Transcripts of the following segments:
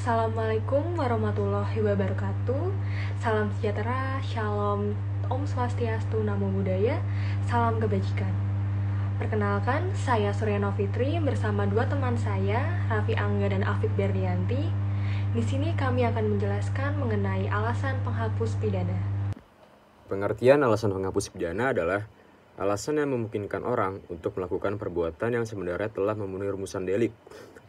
Assalamualaikum warahmatullahi wabarakatuh. Salam sejahtera, shalom, Om Swastiastu, Namo Buddhaya, salam kebajikan. Perkenalkan, saya Suryana Fitri bersama dua teman saya, Raffi Angga dan Afif Berdianti. Di sini kami akan menjelaskan mengenai alasan penghapus pidana. Pengertian alasan penghapus pidana adalah alasan yang memungkinkan orang untuk melakukan perbuatan yang sebenarnya telah memenuhi rumusan delik,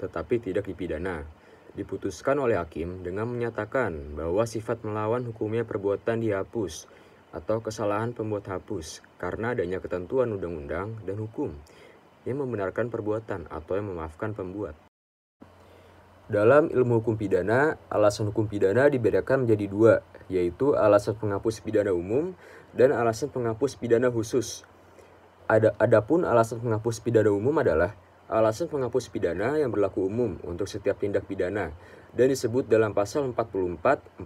tetapi tidak dipidana. Diputuskan oleh hakim dengan menyatakan bahwa sifat melawan hukumnya perbuatan dihapus atau kesalahan pembuat hapus karena adanya ketentuan undang-undang dan hukum yang membenarkan perbuatan atau yang memaafkan pembuat. Dalam ilmu hukum pidana, alasan hukum pidana dibedakan menjadi dua, yaitu alasan penghapus pidana umum dan alasan penghapus pidana khusus. Adapun alasan penghapus pidana umum adalah alasan penghapus pidana yang berlaku umum untuk setiap tindak pidana dan disebut dalam pasal 44, 48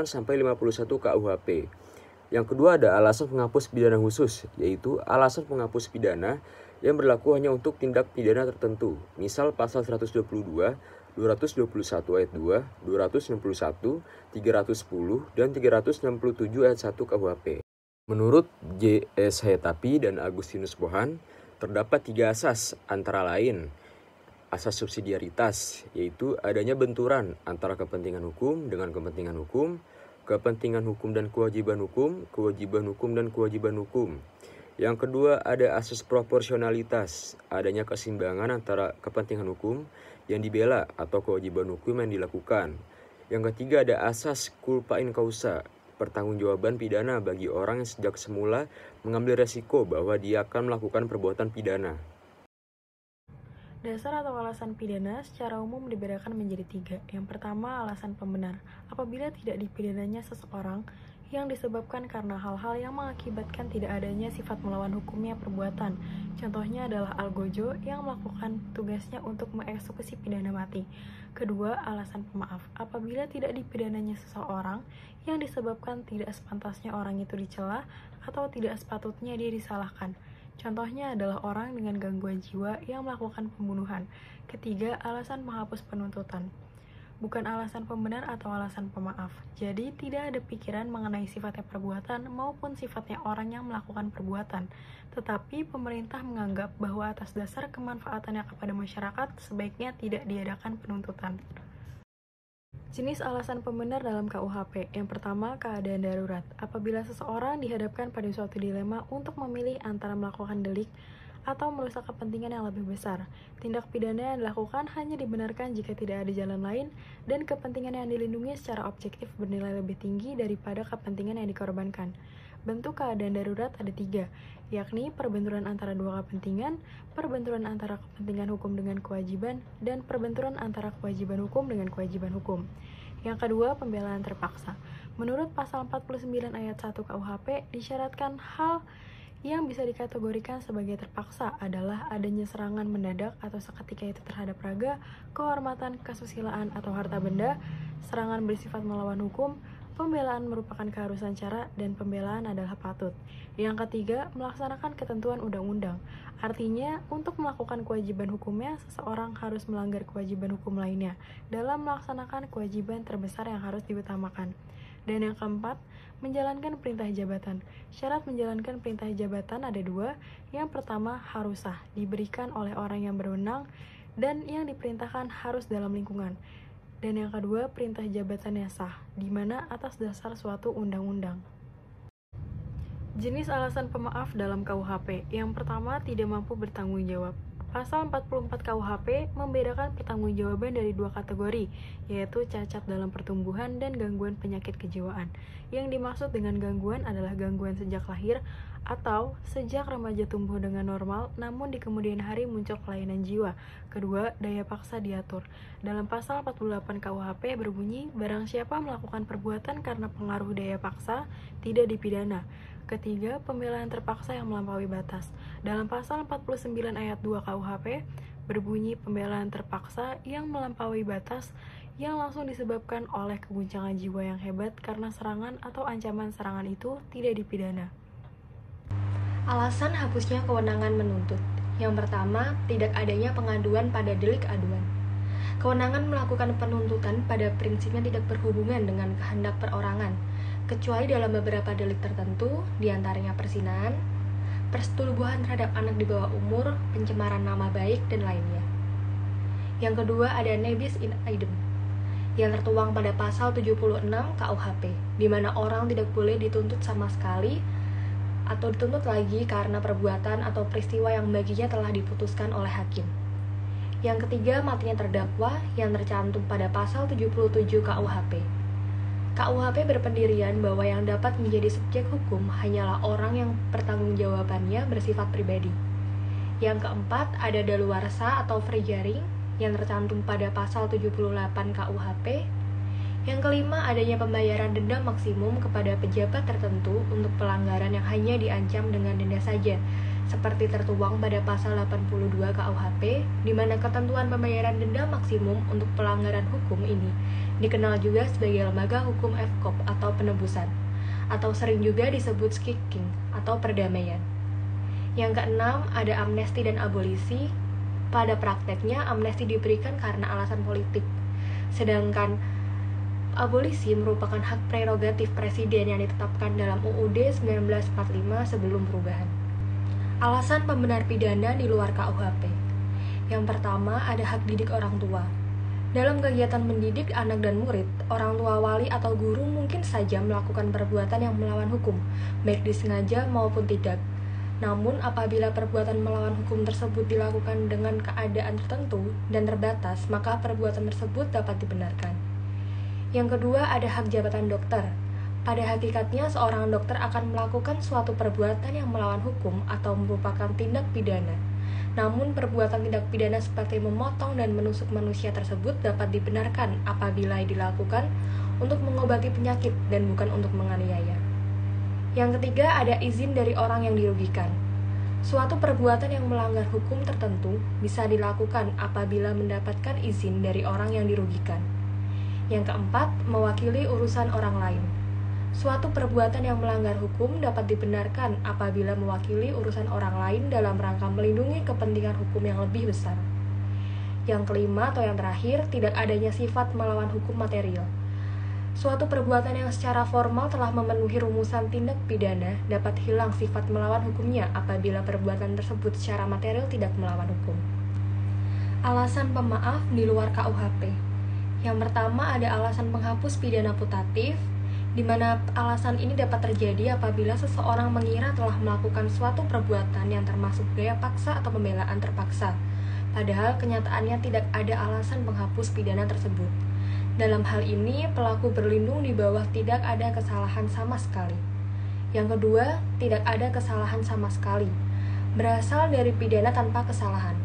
sampai 51 KUHP. Yang kedua ada alasan penghapus pidana khusus, yaitu alasan penghapus pidana yang berlaku hanya untuk tindak pidana tertentu. Misal pasal 122, 221 ayat 2, 261, 310 dan 367 ayat 1 KUHP. Menurut J.S. Hayatapi dan Agustinus Bohan, terdapat tiga asas, antara lain asas subsidiaritas, yaitu adanya benturan antara kepentingan hukum dengan kepentingan hukum, kepentingan hukum dan kewajiban hukum, kewajiban hukum dan kewajiban hukum. Yang kedua ada asas proporsionalitas, adanya keseimbangan antara kepentingan hukum yang dibela atau kewajiban hukum yang dilakukan. Yang ketiga ada asas culpa in causa, pertanggungjawaban pidana bagi orang yang sejak semula mengambil resiko bahwa dia akan melakukan perbuatan pidana. Dasar atau alasan pidana secara umum dibedakan menjadi tiga. Yang pertama, alasan pembenar. Apabila tidak dipidananya seseorang yang disebabkan karena hal-hal yang mengakibatkan tidak adanya sifat melawan hukumnya perbuatan. Contohnya adalah algojo yang melakukan tugasnya untuk mengeksekusi pidana mati. Kedua, alasan pemaaf. Apabila tidak dipidananya seseorang yang disebabkan tidak sepantasnya orang itu dicela atau tidak sepatutnya dia disalahkan. Contohnya adalah orang dengan gangguan jiwa yang melakukan pembunuhan. Ketiga, alasan penghapus penuntutan. Bukan alasan pembenar atau alasan pemaaf. Jadi, tidak ada pikiran mengenai sifatnya perbuatan maupun sifatnya orang yang melakukan perbuatan. Tetapi, pemerintah menganggap bahwa atas dasar kemanfaatannya kepada masyarakat, sebaiknya tidak diadakan penuntutan. Jenis alasan pembenar dalam KUHP. Yang pertama, keadaan darurat. Apabila seseorang dihadapkan pada suatu dilema untuk memilih antara melakukan delik atau merusak kepentingan yang lebih besar. Tindak pidana yang dilakukan hanya dibenarkan jika tidak ada jalan lain dan kepentingan yang dilindungi secara objektif bernilai lebih tinggi daripada kepentingan yang dikorbankan. Bentuk keadaan darurat ada tiga, yakni perbenturan antara dua kepentingan, perbenturan antara kepentingan hukum dengan kewajiban, dan perbenturan antara kewajiban hukum dengan kewajiban hukum. Yang kedua, pembelaan terpaksa. Menurut pasal 49 ayat 1 KUHP, disyaratkan hal yang bisa dikategorikan sebagai terpaksa adalah adanya serangan mendadak atau seketika itu terhadap raga, kehormatan, kesusilaan atau harta benda, serangan bersifat melawan hukum, pembelaan merupakan keharusan cara, dan pembelaan adalah patut. Yang ketiga, melaksanakan ketentuan undang-undang. Artinya, untuk melakukan kewajiban hukumnya, seseorang harus melanggar kewajiban hukum lainnya dalam melaksanakan kewajiban terbesar yang harus diutamakan. Dan yang keempat, menjalankan perintah jabatan. Syarat menjalankan perintah jabatan ada dua. Yang pertama, harus sah, diberikan oleh orang yang berwenang, dan yang diperintahkan harus dalam lingkungan. Dan yang kedua, perintah jabatannya sah, di mana atas dasar suatu undang-undang. Jenis alasan pemaaf dalam KUHP. Yang pertama, tidak mampu bertanggung jawab. Pasal 44 KUHP membedakan pertanggungjawaban dari dua kategori, yaitu cacat dalam pertumbuhan dan gangguan penyakit kejiwaan. Yang dimaksud dengan gangguan adalah gangguan sejak lahir atau sejak remaja tumbuh dengan normal, namun di kemudian hari muncul kelainan jiwa. Kedua, daya paksa diatur. Dalam pasal 48 KUHP berbunyi, barang siapa melakukan perbuatan karena pengaruh daya paksa, tidak dipidana. Ketiga, pembelaan terpaksa yang melampaui batas. Dalam pasal 49 ayat 2 KUHP berbunyi pembelaan terpaksa yang melampaui batas yang langsung disebabkan oleh keguncangan jiwa yang hebat karena serangan atau ancaman serangan itu tidak dipidana. Alasan hapusnya kewenangan menuntut. Yang pertama, tidak adanya pengaduan pada delik aduan. Kewenangan melakukan penuntutan pada prinsipnya tidak berhubungan dengan kehendak perorangan, kecuali dalam beberapa delik tertentu, diantaranya perzinahan, persetubuhan terhadap anak di bawah umur, pencemaran nama baik, dan lainnya. Yang kedua ada nebis in idem, yang tertuang pada pasal 76 KUHP, di mana orang tidak boleh dituntut sama sekali atau dituntut lagi karena perbuatan atau peristiwa yang baginya telah diputuskan oleh hakim. Yang ketiga, matinya terdakwa yang tercantum pada pasal 77 KUHP. KUHP berpendirian bahwa yang dapat menjadi subjek hukum hanyalah orang yang pertanggungjawabannya bersifat pribadi. Yang keempat, ada daluarsa atau free jaring yang tercantum pada pasal 78 KUHP. Yang kelima, adanya pembayaran denda maksimum kepada pejabat tertentu untuk pelanggaran yang hanya diancam dengan denda saja, seperti tertuang pada pasal 82 KUHP, di mana ketentuan pembayaran denda maksimum untuk pelanggaran hukum ini dikenal juga sebagai lembaga hukum FKOP atau penebusan, atau sering juga disebut skiking atau perdamaian. Yang keenam, ada amnesti dan abolisi. Pada prakteknya, amnesti diberikan karena alasan politik, sedangkan abolisi merupakan hak prerogatif presiden yang ditetapkan dalam UUD 1945 sebelum perubahan. Alasan pembenar pidana di luar KUHP. Yang pertama, ada hak didik orang tua. Dalam kegiatan mendidik anak dan murid, orang tua, wali, atau guru mungkin saja melakukan perbuatan yang melawan hukum, baik disengaja maupun tidak. Namun, apabila perbuatan melawan hukum tersebut dilakukan dengan keadaan tertentu dan terbatas, maka perbuatan tersebut dapat dibenarkan. Yang kedua, ada hak jabatan dokter. Pada hakikatnya, seorang dokter akan melakukan suatu perbuatan yang melawan hukum atau merupakan tindak pidana. Namun, perbuatan tindak pidana seperti memotong dan menusuk manusia tersebut dapat dibenarkan apabila dilakukan untuk mengobati penyakit dan bukan untuk menganiaya. Yang ketiga, ada izin dari orang yang dirugikan. Suatu perbuatan yang melanggar hukum tertentu bisa dilakukan apabila mendapatkan izin dari orang yang dirugikan. Yang keempat, mewakili urusan orang lain. Suatu perbuatan yang melanggar hukum dapat dibenarkan apabila mewakili urusan orang lain dalam rangka melindungi kepentingan hukum yang lebih besar. Yang kelima atau yang terakhir, tidak adanya sifat melawan hukum material. Suatu perbuatan yang secara formal telah memenuhi rumusan tindak pidana dapat hilang sifat melawan hukumnya apabila perbuatan tersebut secara material tidak melawan hukum. Alasan pemaaf di luar KUHP. Yang pertama, ada alasan penghapus pidana putatif, di mana alasan ini dapat terjadi apabila seseorang mengira telah melakukan suatu perbuatan yang termasuk gaya paksa atau pembelaan terpaksa, padahal kenyataannya tidak ada alasan penghapus pidana tersebut. Dalam hal ini, pelaku berlindung di bawah tidak ada kesalahan sama sekali. Yang kedua, tidak ada kesalahan sama sekali, berasal dari pidana tanpa kesalahan.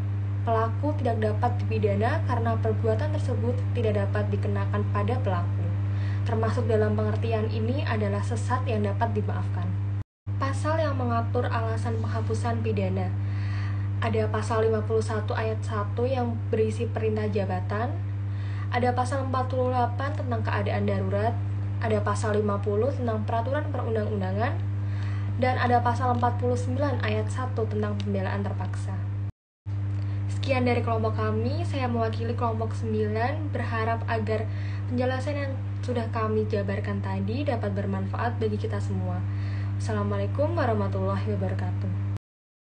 Pelaku tidak dapat dipidana karena perbuatan tersebut tidak dapat dikenakan pada pelaku. Termasuk dalam pengertian ini adalah sesat yang dapat dimaafkan. Pasal yang mengatur alasan penghapusan pidana. Ada pasal 51 ayat 1 yang berisi perintah jabatan, ada pasal 48 tentang keadaan darurat, ada pasal 50 tentang peraturan perundang-undangan, dan ada pasal 49 ayat 1 tentang pembelaan terpaksa. Sekian dari kelompok kami, saya mewakili kelompok 9, berharap agar penjelasan yang sudah kami jabarkan tadi dapat bermanfaat bagi kita semua. Assalamualaikum warahmatullahi wabarakatuh.